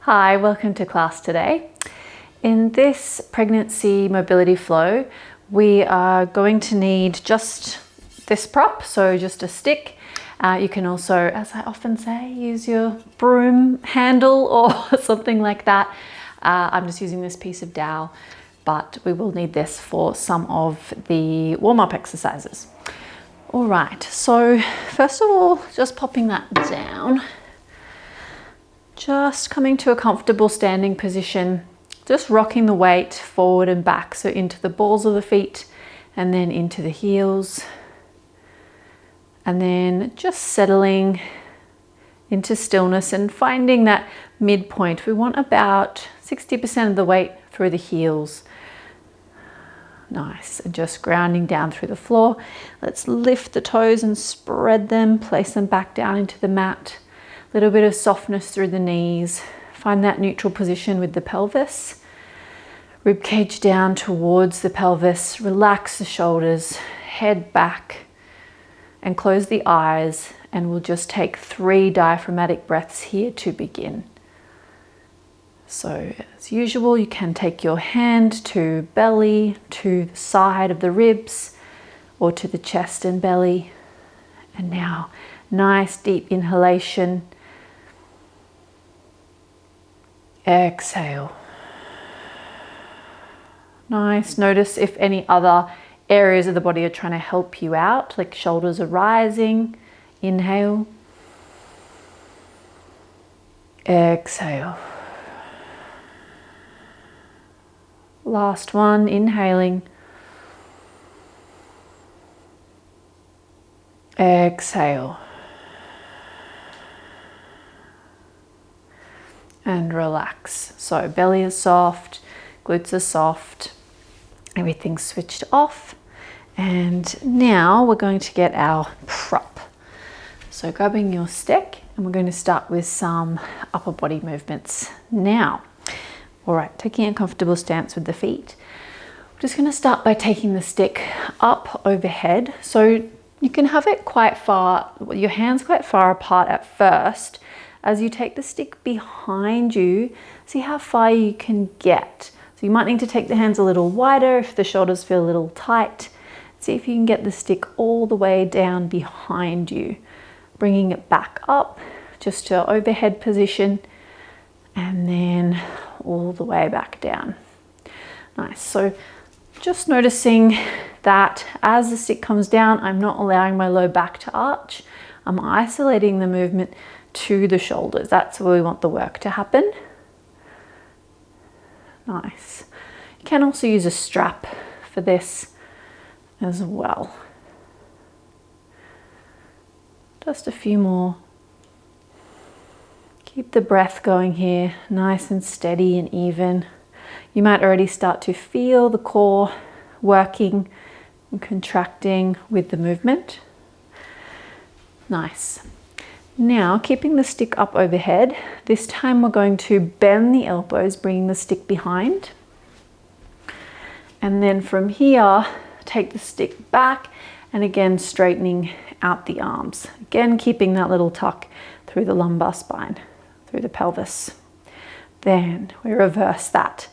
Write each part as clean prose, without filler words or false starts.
Hi, welcome to class today. In this pregnancy mobility flow, we are going to need just this prop, so just a stick. You can also, as I often say, use your broom handle or something like that. I'm just using this piece of dowel, but we will need this for some of the warm-up exercises. All right, so first of all, just popping that down. Just coming to a comfortable standing position, just rocking the weight forward and back, so into the balls of the feet and then into the heels, and then just settling into stillness and finding that midpoint. We want about 60% of the weight through the heels. Nice, and just grounding down through the floor. Let's lift the toes and spread them, place them back down into the mat. Little bit of softness through the knees. Find that neutral position with the pelvis. Rib cage down towards the pelvis. Relax the shoulders, head back, and close the eyes. And we'll just take 3 diaphragmatic breaths here to begin. So as usual, you can take your hand to belly, to the side of the ribs, or to the chest and belly. And now, nice deep inhalation. Exhale. Nice. Notice if any other areas of the body are trying to help you out, like shoulders are rising. Inhale. Exhale. Last one, inhaling. Exhale. And relax. So belly is soft, glutes are soft, everything's switched off. And now we're going to get our prop. So grabbing your stick, and we're going to start with some upper body movements now. All right, taking a comfortable stance with the feet. We're just going to start by taking the stick up overhead. So you can have it quite far, your hands quite far apart at first. As you take the stick behind you, see how far you can get. So you might need to take the hands a little wider if the shoulders feel a little tight. See if you can get the stick all the way down behind you, bringing it back up just to overhead position, and then all the way back down. Nice. So just noticing that as the stick comes down, I'm not allowing my low back to arch. I'm isolating the movement to the shoulders. That's where we want the work to happen. Nice. You can also use a strap for this as well. Just a few more. Keep the breath going here, nice and steady and even. You might already start to feel the core working and contracting with the movement. Nice. Now, keeping the stick up overhead, this time we're going to bend the elbows, bringing the stick behind. And then from here, take the stick back and again straightening out the arms. Again, keeping that little tuck through the lumbar spine, through the pelvis. Then we reverse that.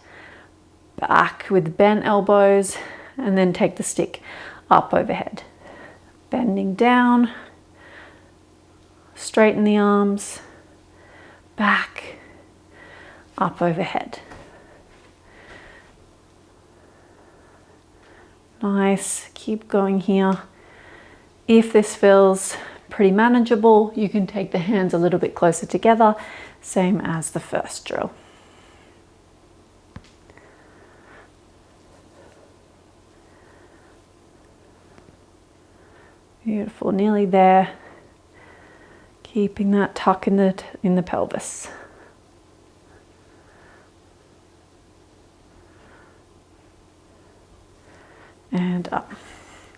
Back with bent elbows, and then take the stick up overhead. Bending down. Straighten the arms, back, up overhead. Nice, keep going here. If this feels pretty manageable, you can take the hands a little bit closer together, same as the first drill. Beautiful, nearly there. Keeping that tuck in the pelvis. And up.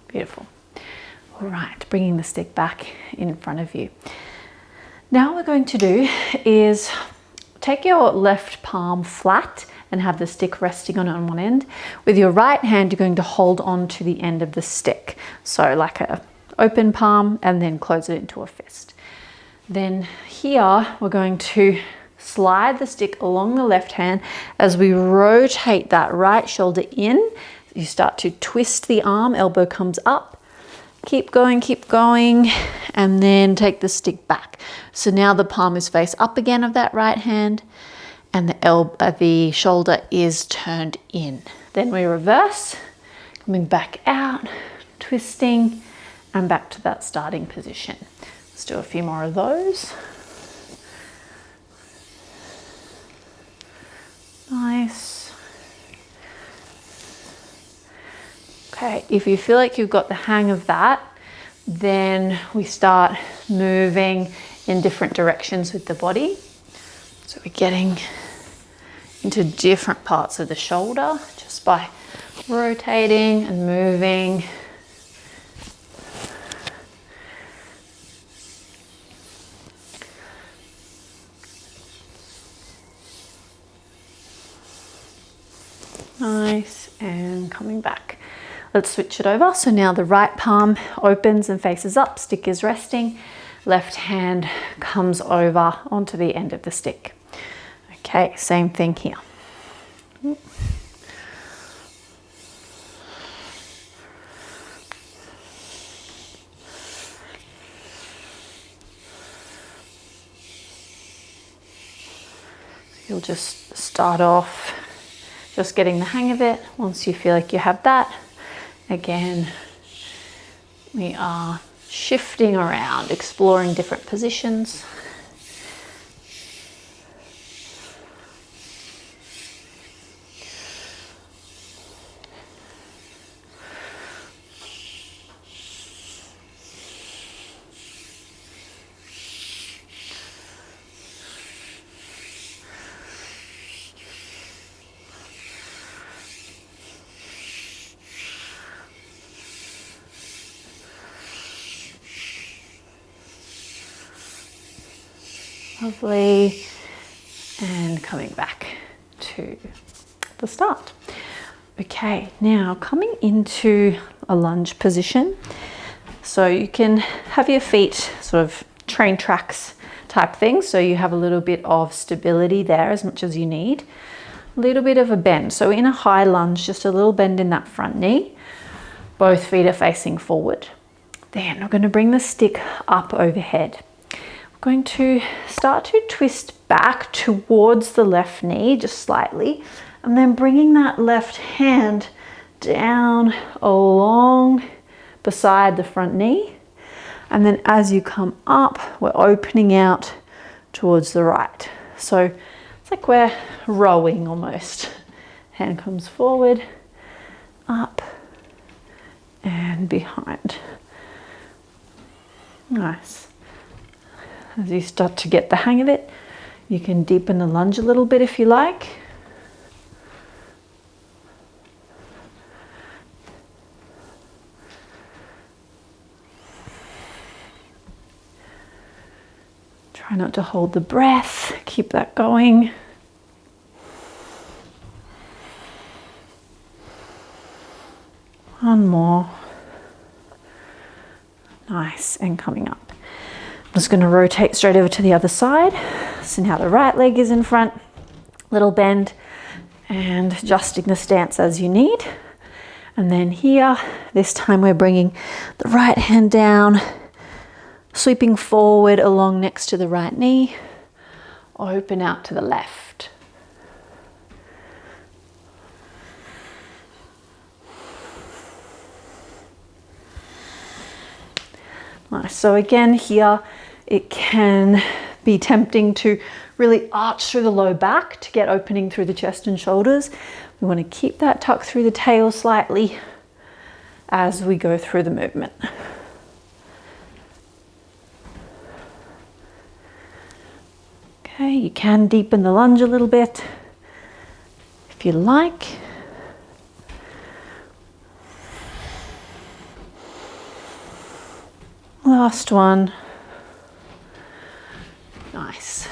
Beautiful. All right, bringing the stick back in front of you. Now what we're going to do is take your left palm flat and have the stick resting on one end. With your right hand, you're going to hold on to the end of the stick. So like a open palm, and then close it into a fist. Then here we're going to slide the stick along the left hand. As we rotate that right shoulder in, you start to twist the arm, elbow comes up. Keep going, and then take the stick back. So now the palm is face up again of that right hand, and the shoulder is turned in. Then we reverse, coming back out, twisting, and back to that starting position. Let's do a few more of those. Nice. Okay, if you feel like you've got the hang of that, then we start moving in different directions with the body. So we're getting into different parts of the shoulder just by rotating and moving. Nice, and coming back. Let's switch it over. So now the right palm opens and faces up, stick is resting, left hand comes over onto the end of the stick. Okay, same thing here. You'll just start off just getting the hang of it. Once you feel like you have that, again, we are shifting around, exploring different positions. Lovely, and coming back to the start. Okay, now coming into a lunge position. So you can have your feet sort of train tracks type thing, so you have a little bit of stability there as much as you need. A little bit of a bend. So in a high lunge, just a little bend in that front knee. Both feet are facing forward. Then we're going to bring the stick up overhead. Going to start to twist back towards the left knee just slightly, and then bringing that left hand down along beside the front knee, and then as you come up, we're opening out towards the right. So it's like we're rowing almost. Hand comes forward, up, and behind. Nice. As you start to get the hang of it, you can deepen the lunge a little bit if you like. Try not to hold the breath, keep that going. One more. Nice, and coming up. I'm just going to rotate straight over to the other side. So now the right leg is in front, little bend, and adjusting the stance as you need. And then here, this time we're bringing the right hand down, sweeping forward along next to the right knee, open out to the left. Nice. So again here, it can be tempting to really arch through the low back to get opening through the chest and shoulders. We want to keep that tuck through the tail slightly as we go through the movement. Okay, you can deepen the lunge a little bit if you like. Last one. Nice.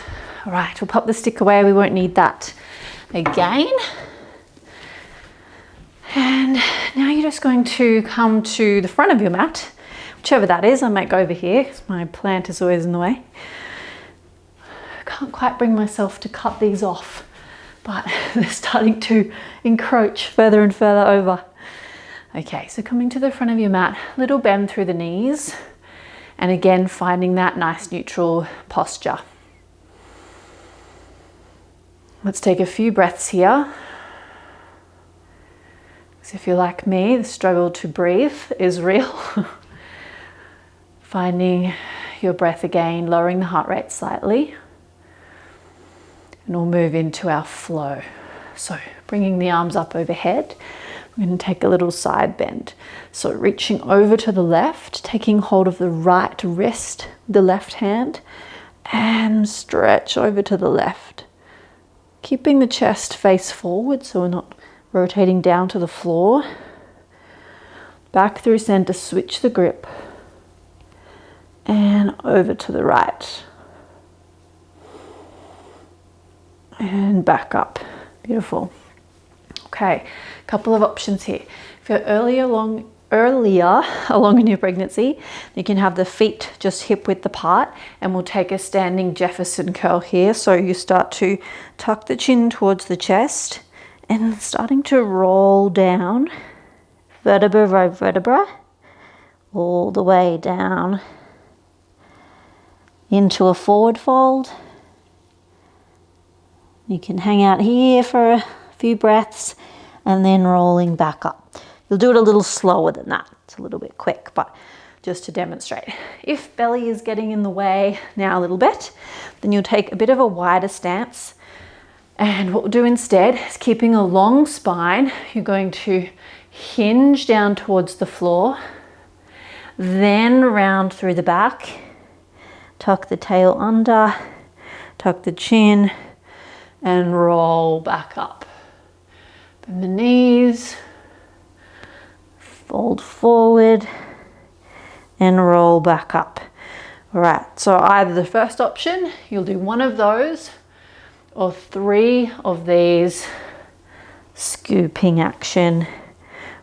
All right, we'll pop the stick away. We won't need that again. And now you're just going to come to the front of your mat, whichever that is. I might go over here because my plant is always in the way. can't quite bring myself to cut these off, but they're starting to encroach further and further over. Okay, so coming to the front of your mat, little bend through the knees, and again finding that nice neutral posture. Let's take a few breaths here. So if you're like me, the struggle to breathe is real. Finding your breath again, lowering the heart rate slightly. And we'll move into our flow. So bringing the arms up overhead. We're going to take a little side bend. So reaching over to the left, taking hold of the right wrist, the left hand, and stretch over to the left. Keeping the chest face forward so we're not rotating down to the floor. Back through center, switch the grip. And over to the right. And back up. Beautiful. Okay, a couple of options here. If you're earlier along in your pregnancy, you can have the feet just hip width apart, and we'll take a standing Jefferson curl here. So you start to tuck the chin towards the chest and starting to roll down vertebra by vertebra all the way down into a forward fold. You can hang out here for a few breaths and then rolling back up. You'll do it a little slower than that. It's a little bit quick, but just to demonstrate. If belly is getting in the way now a little bit, then you'll take a bit of a wider stance. And what we'll do instead is, keeping a long spine, you're going to hinge down towards the floor, then round through the back, tuck the tail under, tuck the chin, and roll back up. Bend the knees, fold forward, and roll back up. All right, so either the first option, you'll do one of those, or 3 of these scooping action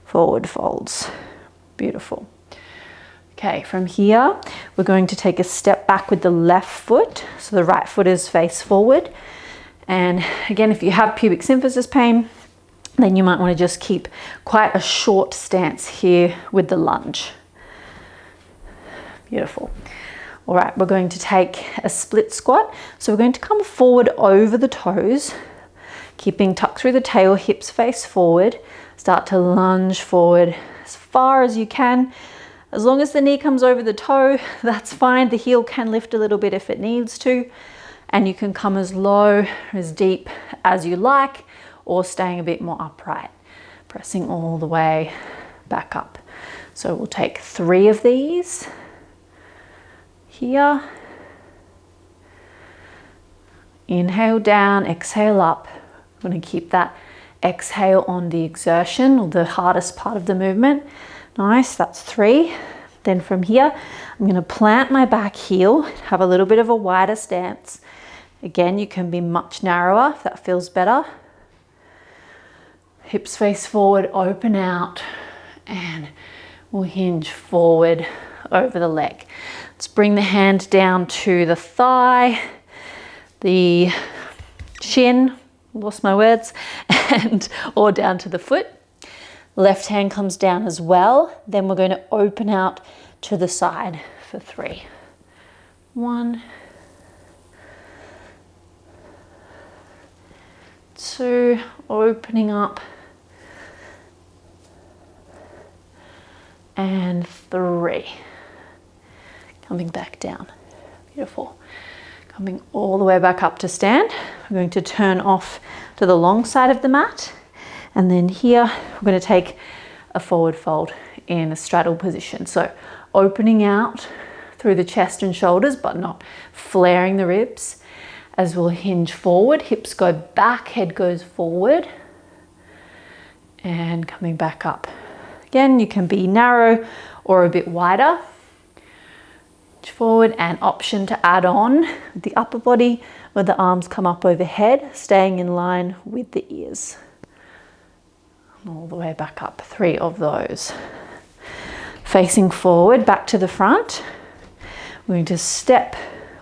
forward folds. Beautiful. Okay, from here, we're going to take a step back with the left foot. So the right foot is face forward. And again, if you have pubic symphysis pain, then you might want to just keep quite a short stance here with the lunge. Beautiful. All right, we're going to take a split squat. So we're going to come forward over the toes, keeping tucked through the tail, hips face forward. Start to lunge forward as far as you can. As long as the knee comes over the toe, that's fine. The heel can lift a little bit if it needs to. And you can come as low, as deep as you like, or staying a bit more upright, pressing all the way back up. So we'll take 3 of these here. Inhale down, exhale up. I'm going to keep that exhale on the exertion, or the hardest part of the movement. Nice, that's 3. Then from here, I'm going to plant my back heel, have a little bit of a wider stance. Again, you can be much narrower if that feels better. Hips face forward, open out, and we'll hinge forward over the leg. Let's bring the hand down to the thigh, the shin, lost my words, or down to the foot. Left hand comes down as well. Then we're going to open out to the side for 3. 1, 2, opening up, and 3. Coming back down. Beautiful. Coming all the way back up to stand. We're going to turn off to the long side of the mat. And then here, we're going to take a forward fold in a straddle position. So opening out through the chest and shoulders, but not flaring the ribs. As we'll hinge forward, hips go back, head goes forward. And coming back up. Again, you can be narrow or a bit wider. Forward, and option to add on the upper body where the arms come up overhead, staying in line with the ears. All the way back up, 3 of those. Facing forward, back to the front. We're going to step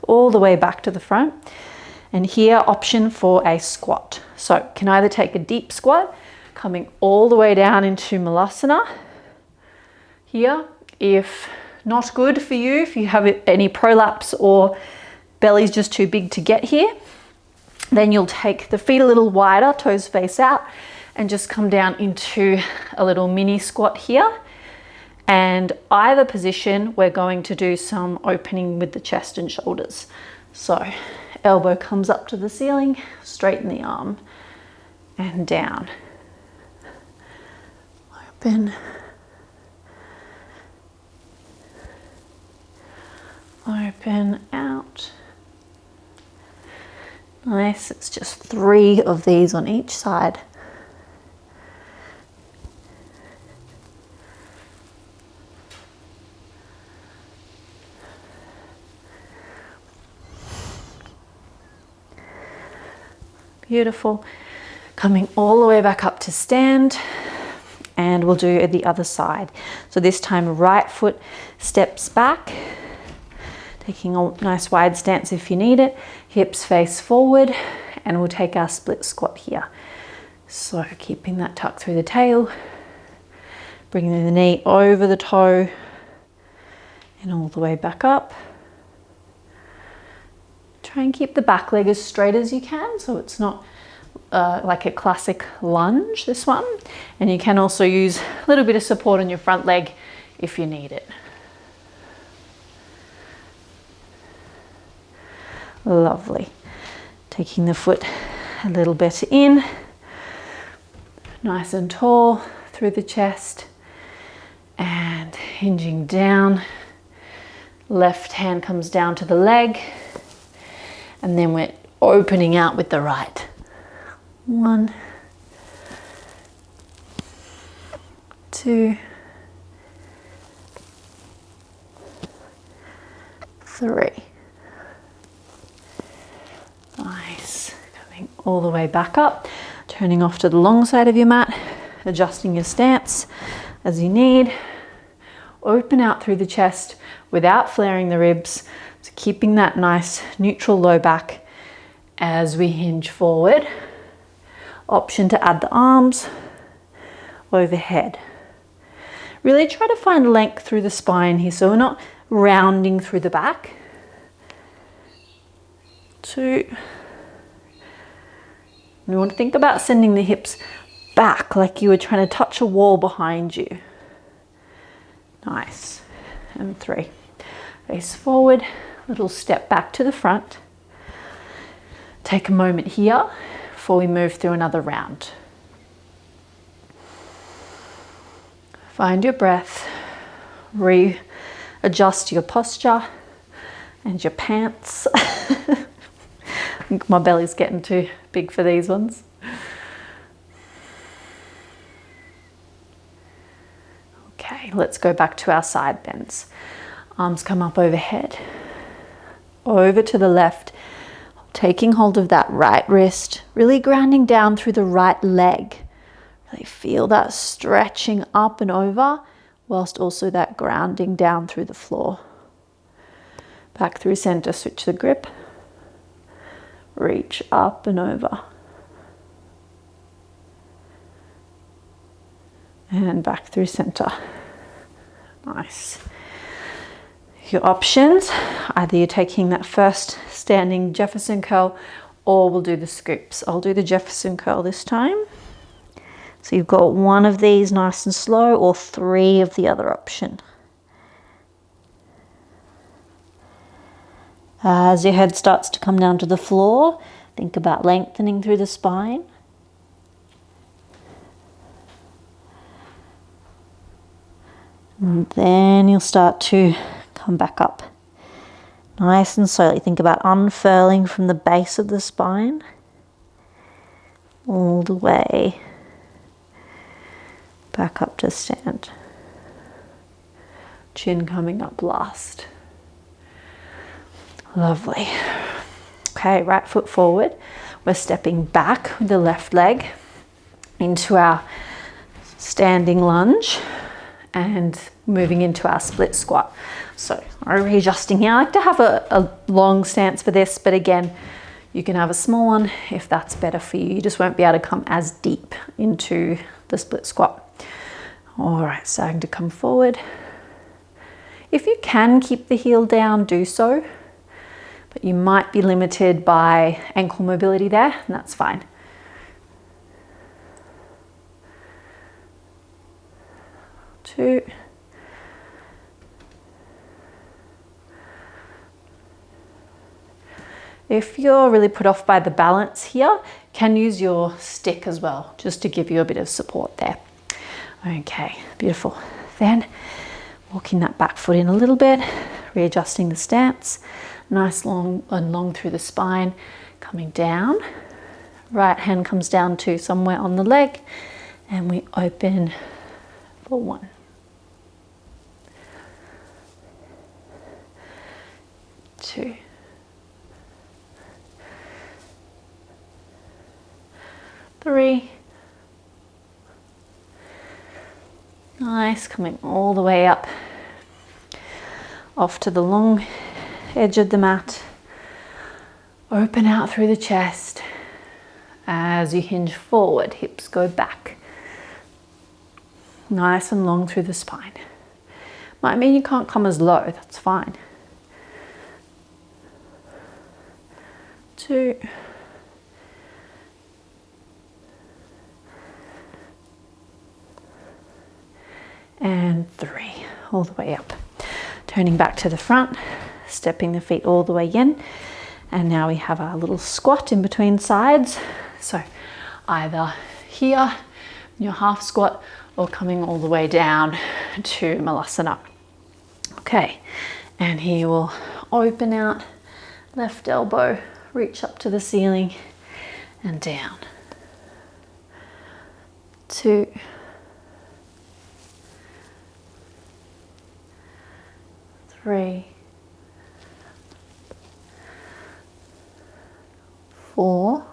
all the way back to the front, And here, option for a squat. So can either take a deep squat, coming all the way down into Malasana here. If not good for you, if you have any prolapse or belly's just too big to get here, then you'll take the feet a little wider, toes face out, and just come down into a little mini squat here. And either position, we're going to do some opening with the chest and shoulders. So elbow comes up to the ceiling, straighten the arm, and down. Open. Open, out. Nice, it's just 3 of these on each side. Beautiful. Coming all the way back up to stand, and we'll do the other side. So this time right foot steps back, taking a nice wide stance if you need it, hips face forward, and we'll take our split squat here. So keeping that tuck through the tail, bringing the knee over the toe, and all the way back up. Try and keep the back leg as straight as you can, so it's not like a classic lunge, this one. And you can also use a little bit of support on your front leg if you need it. Lovely. Taking the foot a little bit in, nice and tall through the chest, and hinging down. Left hand comes down to the leg, and then we're opening out with the right. 1, 2, 3. Nice. Coming all the way back up, turning off to the long side of your mat, adjusting your stance as you need. Open out through the chest without flaring the ribs. So keeping that nice neutral low back as we hinge forward. Option to add the arms overhead. Really try to find length through the spine here, so we're not rounding through the back. 2. And you want to think about sending the hips back like you were trying to touch a wall behind you. Nice. And 3. Face forward, little step back to the front. Take a moment here before we move through another round. Find your breath, readjust your posture and your pants. I think my belly's getting too big for these ones. Okay, let's go back to our side bends. Arms come up overhead, over to the left, taking hold of that right wrist, really grounding down through the right leg. Really feel that stretching up and over, whilst also that grounding down through the floor. Back through center, switch the grip. Reach up and over. And back through center. Nice. Your options, either you're taking that first standing Jefferson curl, or we'll do the scoops. I'll do the Jefferson curl this time. So you've got 1 of these nice and slow, or 3 of the other option. As your head starts to come down to the floor, think about lengthening through the spine. And then you'll start to come back up. Nice and slowly. Think about unfurling from the base of the spine all the way back up to stand. Chin coming up last. Lovely. Okay, right foot forward. We're stepping back with the left leg into our standing lunge and moving into our split squat. So I'm readjusting here. I like to have a long stance for this, but again, You can have a small one if that's better for you. You just won't be able to come as deep into the split squat. All right, starting to come forward. If you can keep the heel down, do so, but you might be limited by ankle mobility there, and that's fine. Two. If you're really put off by the balance here, can use your stick as well, just to give you a bit of support there. Okay, beautiful. Then walking that back foot in a little bit, readjusting the stance, nice long and long through the spine, coming down. Right hand comes down to somewhere on the leg, and we open for 1. 2. 3. Nice, coming all the way up, off to the long edge of the mat. Open out through the chest. As you hinge forward, hips go back. Nice and long through the spine. Might mean you can't come as low, that's fine. 2. And 3, all the way up. Turning back to the front, stepping the feet all the way in. And now we have our little squat in between sides. So either here, your half squat, or coming all the way down to Malasana. Okay, and here we'll open out, left elbow, reach up to the ceiling and down. 2. 3. 4.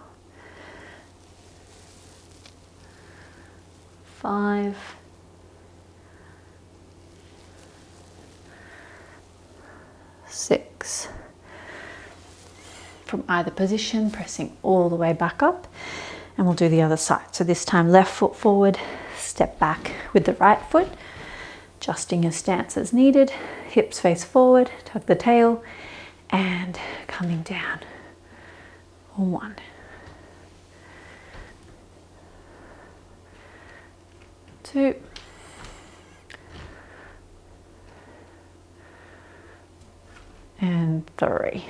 5. 6. From either position, pressing all the way back up, and we'll do the other side. So this time left foot forward, step back with the right foot, adjusting your stance as needed, hips face forward, tuck the tail, and coming down. 1. 2. 3.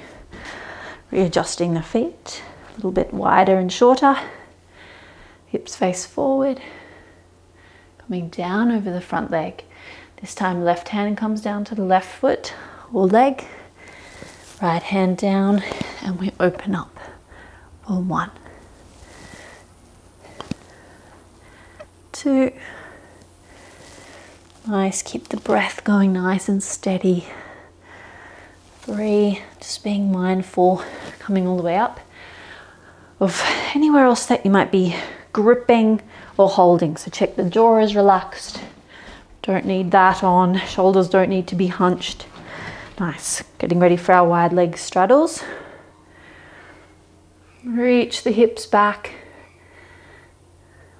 Readjusting the feet, a little bit wider and shorter. Hips face forward, coming down over the front leg. This time left hand comes down to the left foot or leg. Right hand down, and we open up for 1. 2. Nice, keep the breath going nice and steady. 3, just being mindful, coming all the way up, of anywhere else that you might be gripping or holding. So check the jaw is relaxed. Don't need that on. Shoulders don't need to be hunched. Nice. Getting ready for our wide leg straddles. Reach the hips back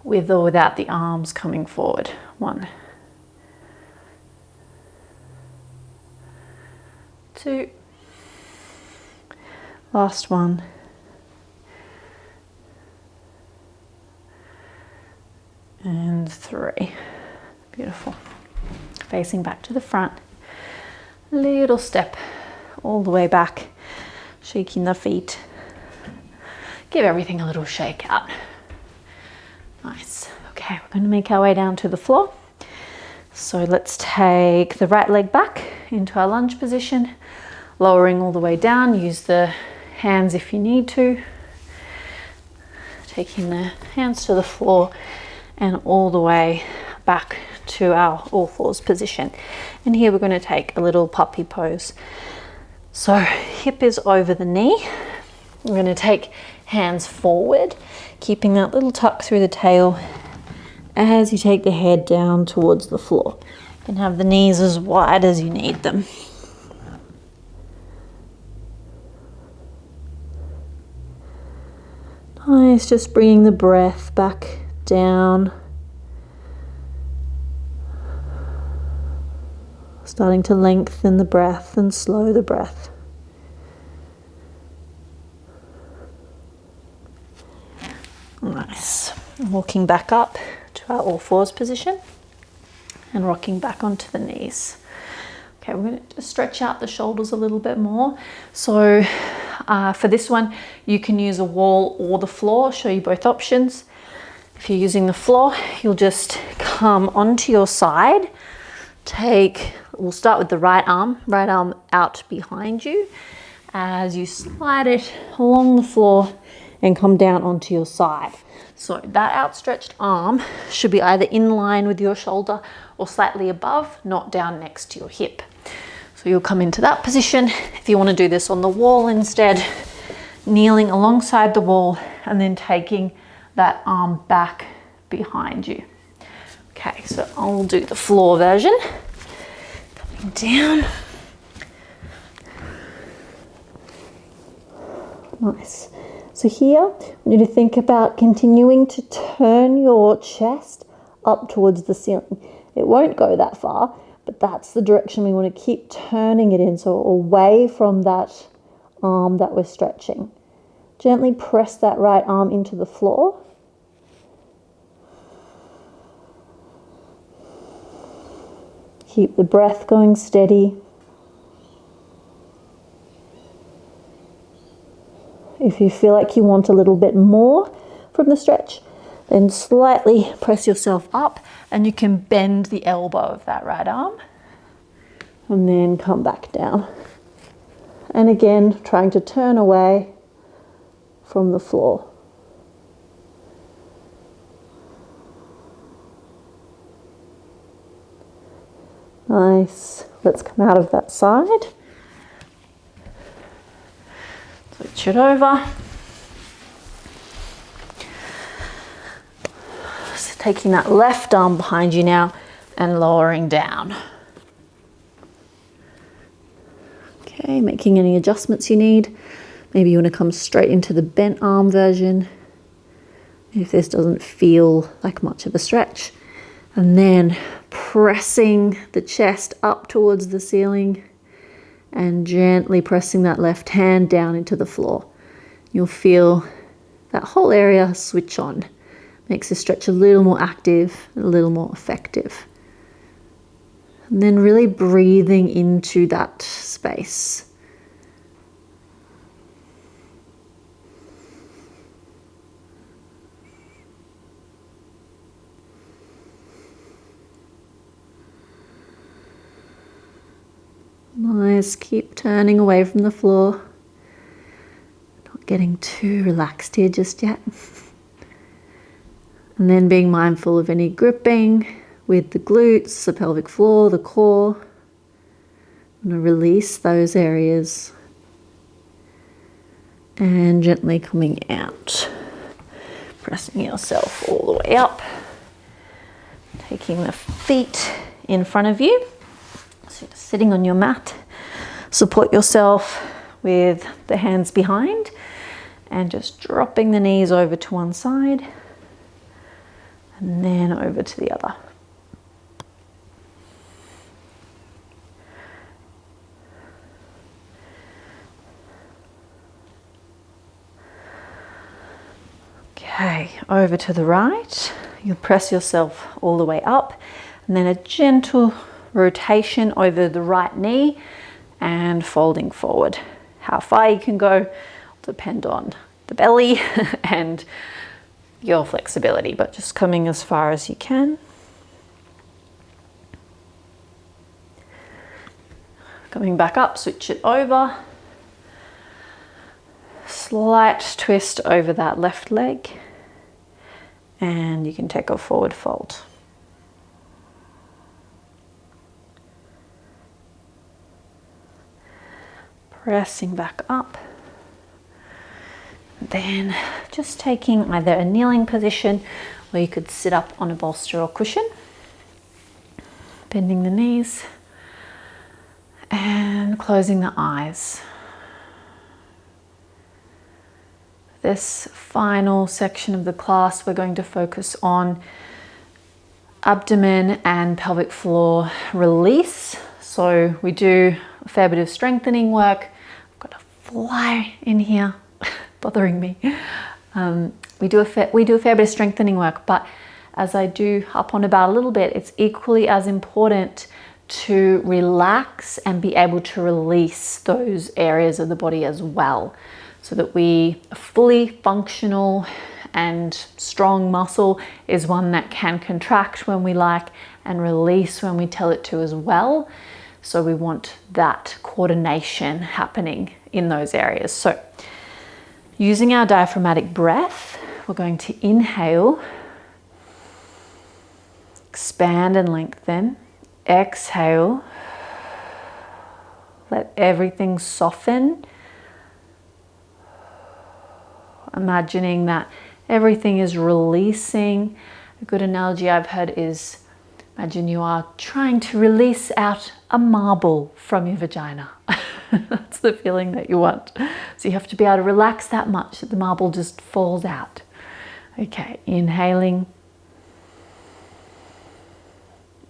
with or without the arms coming forward. 1. 2. Last one. And 3. Beautiful. Facing back to the front. Little step all the way back, shaking the feet. Give everything a little shake out. Nice. Okay, we're going to make our way down to the floor. So let's take the right leg back into our lunge position, lowering all the way down. Use the hands if you need to. Taking the hands to the floor and all the way back to our all fours position. And here we're going to take a little puppy pose. So hip is over the knee. We're going to take hands forward, keeping that little tuck through the tail as you take the head down towards the floor. You can have the knees as wide as you need them. Nice, just bringing the breath back down. Starting to lengthen the breath and slow the breath. Nice. Walking back up to our all fours position and rocking back onto the knees. Okay, we're going to stretch out the shoulders a little bit more. So for this one, you can use a wall or the floor. I'll show you both options. If you're using the floor, you'll just come onto your side. We'll start with the right arm out behind you as you slide it along the floor and come down onto your side. So that outstretched arm should be either in line with your shoulder or slightly above, not down next to your hip. So you'll come into that position. If you want to do this on the wall instead, kneeling alongside the wall and then taking that arm back behind you. Okay, so I'll do the floor version. Coming down. Nice. So here, we need to think about continuing to turn your chest up towards the ceiling. It won't go that far, but that's the direction we want to keep turning it in, so away from that arm that we're stretching. Gently press that right arm into the floor. Keep the breath going steady. If you feel like you want a little bit more from the stretch, then slightly press yourself up and you can bend the elbow of that right arm and then come back down. And again, trying to turn away from the floor. Nice. Let's come out of that side. Switch it over. So taking that left arm behind you now and lowering down. Okay, making any adjustments you need. Maybe you want to come straight into the bent arm version if this doesn't feel like much of a stretch. And then pressing the chest up towards the ceiling and gently pressing that left hand down into the floor. You'll feel that whole area switch on. Makes the stretch a little more active, a little more effective. And then really breathing into that space. Nice, keep turning away from the floor. Not getting too relaxed here just yet. And then being mindful of any gripping with the glutes, the pelvic floor, the core. I'm going to release those areas. And gently coming out. Pressing yourself all the way up. Taking the feet in front of you. So just sitting on your mat, support yourself with the hands behind and just dropping the knees over to one side and then over to the other. Okay, over to the right. You'll press yourself all the way up and then a gentle rotation over the right knee and folding forward. How far you can go will depend on the belly and your flexibility, but just coming as far as you can. Coming back up, switch it over. Slight twist over that left leg and you can take a forward fold. Pressing back up. Then just taking either a kneeling position or you could sit up on a bolster or cushion. Bending the knees and closing the eyes. This final section of the class, we're going to focus on abdomen and pelvic floor release. So we do a fair bit of strengthening work. I've got a fly in here bothering me. We do a fair bit of strengthening work, but as I do hop on about a little bit, it's equally as important to relax and be able to release those areas of the body as well, so that a fully functional and strong muscle is one that can contract when we like and release when we tell it to as well. So we want that coordination happening in those areas. So using our diaphragmatic breath, we're going to inhale, expand and lengthen, exhale, let everything soften, imagining that everything is releasing. A good analogy I've heard is, imagine you are trying to release out a marble from your vagina. That's the feeling that you want. So you have to be able to relax that much that the marble just falls out. Okay, inhaling.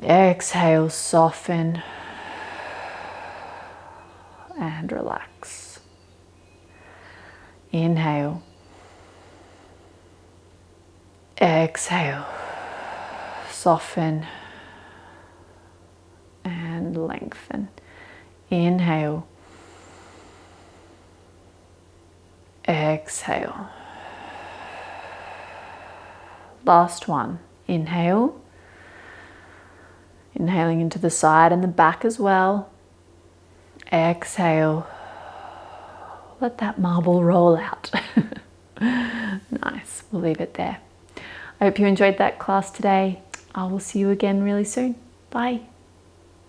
Exhale, soften and relax. Inhale. Exhale, soften and lengthen. Inhale. Exhale. Last one. Inhale. Inhaling into the side and the back as well. Exhale. Let that marble roll out. Nice. We'll leave it there. I hope you enjoyed that class today. I will see you again really soon. Bye.